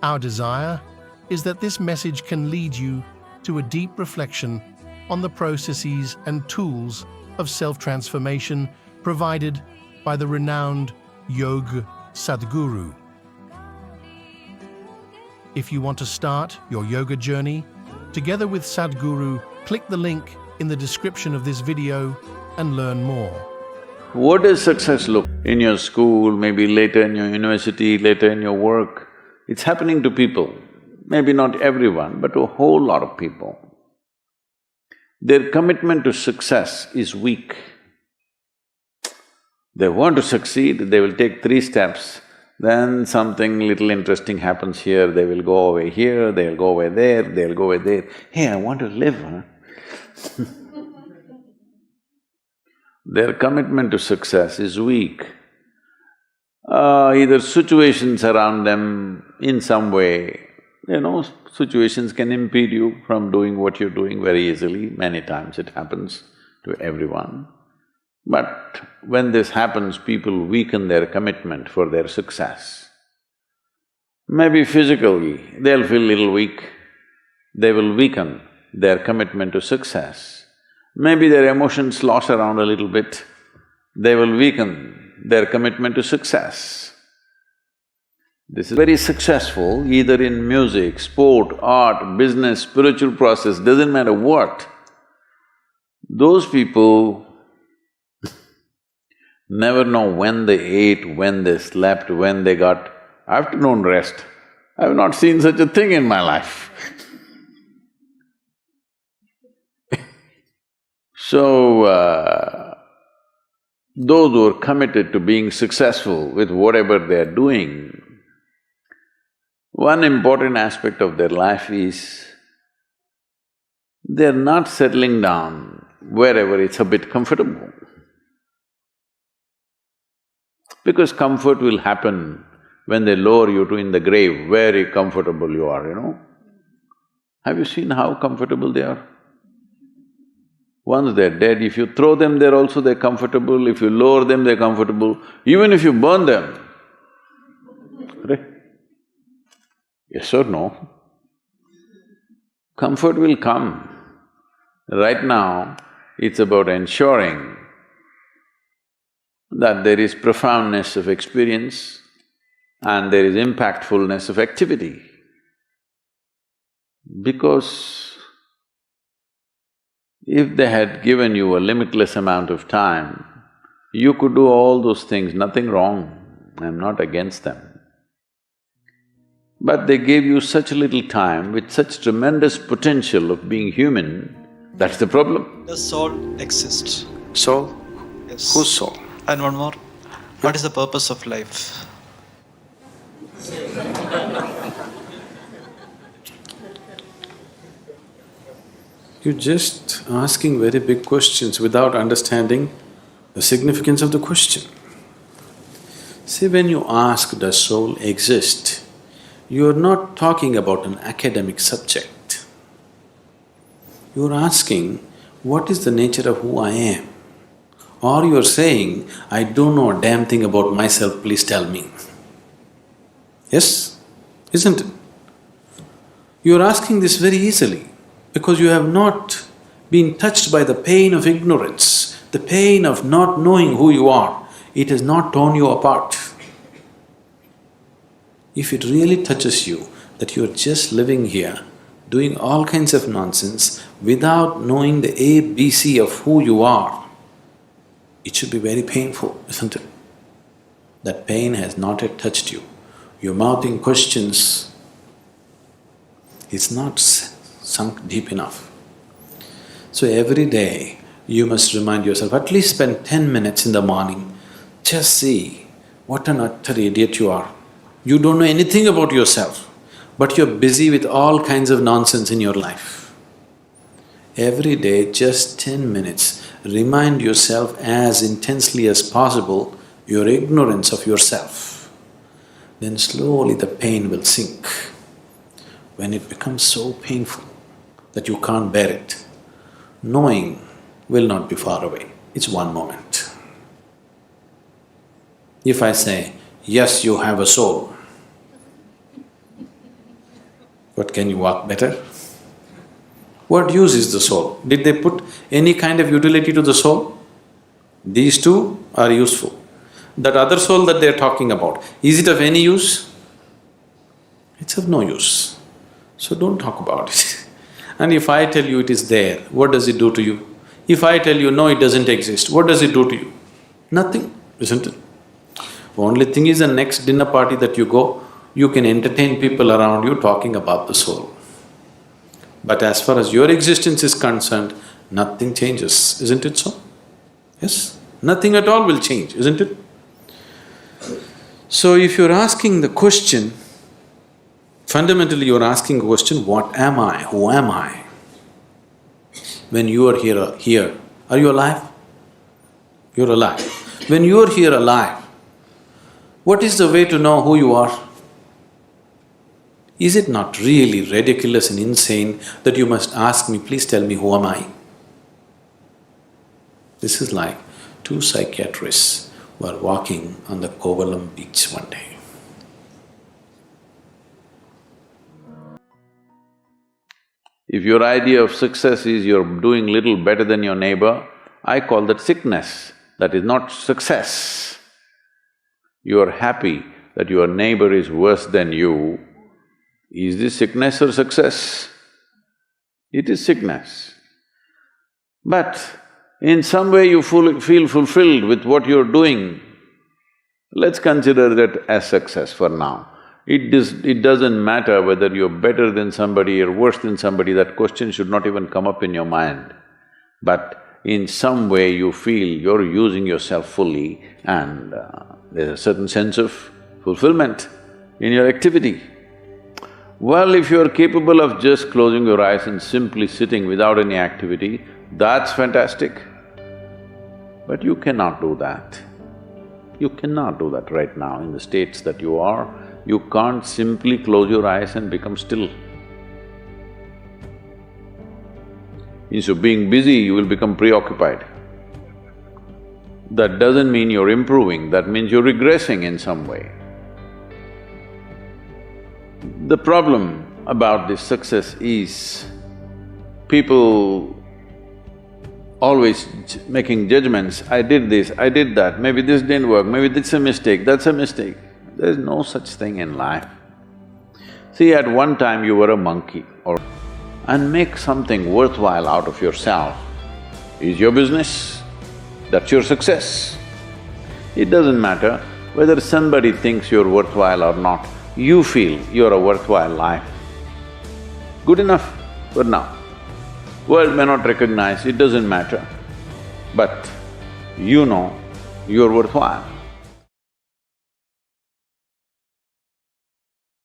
Our desire is that this message can lead you to a deep reflection on the processes and tools of self-transformation provided by the renowned Yoga Sadhguru. If you want to start your yoga journey together with Sadhguru, click the link in the description of this video and learn more. What does success look in your school, maybe later in your university, later in your work? It's happening to people, maybe not everyone, but a whole lot of people. Their commitment to success is weak. They want to succeed, they will take 3 steps, then something little interesting happens here, they will go away here, they'll go away there, they'll go away there. Hey, I want to live, huh? Their commitment to success is weak. Either situations around them in some way, situations can impede you from doing what you're doing very easily. Many times it happens to everyone. But when this happens, people weaken their commitment for their success. Maybe physically, they'll feel little weak, they will weaken their commitment to success. Maybe their emotions slosh around a little bit, they will weaken their commitment to success. This is very successful either in music, sport, art, business, spiritual process, doesn't matter what. Those people never know when they ate, when they slept, when they got afternoon rest. I have not seen such a thing in my life. So, those who are committed to being successful with whatever they're doing, one important aspect of their life is they're not settling down wherever it's a bit comfortable. Because comfort will happen when they lower you to in the grave, very comfortable you are, Have you seen how comfortable they are? Once they're dead, if you throw them there also they're comfortable, if you lower them they're comfortable, even if you burn them. Right? Yes or no? Comfort will come. Right now, it's about ensuring that there is profoundness of experience and there is impactfulness of activity. Because if they had given you a limitless amount of time, you could do all those things, nothing wrong, I'm not against them. But they gave you such little time with such tremendous potential of being human, that's the problem. Does soul exist? Soul? Yes. Whose soul? And one more, what is the purpose of life? You're just asking very big questions without understanding the significance of the question. See, when you ask, does soul exist, you're not talking about an academic subject. You're asking, what is the nature of who I am? Or you're saying, I don't know a damn thing about myself, please tell me. Yes? Isn't it? You're asking this very easily because you have not been touched by the pain of ignorance, the pain of not knowing who you are. It has not torn you apart. If it really touches you that you're just living here, doing all kinds of nonsense without knowing the ABC of who you are, it should be very painful, isn't it? That pain has not yet touched you. You're mouthing questions, it's not sunk deep enough. So every day you must remind yourself, at least spend 10 minutes in the morning, just see what an utter idiot you are. You don't know anything about yourself, but you're busy with all kinds of nonsense in your life. Every day, just 10 minutes, remind yourself as intensely as possible your ignorance of yourself. Then slowly the pain will sink. When it becomes so painful that you can't bear it, knowing will not be far away, it's one moment. If I say, yes, you have a soul, But can you walk better? What use is the soul? Did they put any kind of utility to the soul? These two are useful. That other soul that they're talking about, is it of any use? It's of no use. So don't talk about it. And if I tell you it is there, what does it do to you? If I tell you, no, it doesn't exist, what does it do to you? Nothing, isn't it? Only thing is, the next dinner party that you go, you can entertain people around you talking about the soul. But as far as your existence is concerned, nothing changes, isn't it so? Yes? Nothing at all will change, isn't it? So if you're asking the question, fundamentally you're asking a question, what am I? Who am I? When you are here, are you alive? You're alive. When you're here alive, what is the way to know who you are? Is it not really ridiculous and insane that you must ask me, please tell me, who am I? This is like two psychiatrists were walking on the Kovalam beach one day. If your idea of success is you're doing little better than your neighbor, I call that sickness. That is not success. You are happy that your neighbor is worse than you. Is this sickness or success? It is sickness. But in some way you feel fulfilled with what you're doing, let's consider that as success for now. It doesn't matter whether you're better than somebody or worse than somebody, that question should not even come up in your mind. But in some way you feel you're using yourself fully and there's a certain sense of fulfillment in your activity. Well, if you're capable of just closing your eyes and simply sitting without any activity, that's fantastic. But you cannot do that. You cannot do that right now in the states that you are. You can't simply close your eyes and become still. Instead of being busy, you will become preoccupied. That doesn't mean you're improving, that means you're regressing in some way. The problem about this success is people always making judgments, I did this, I did that, maybe this didn't work, maybe this is a mistake, that's a mistake. There's no such thing in life. See, at one time you were a monkey and make something worthwhile out of yourself is your business, that's your success. It doesn't matter whether somebody thinks you're worthwhile or not, you feel you're a worthwhile life. Good enough for now. World may not recognize, it doesn't matter, but you know you're worthwhile.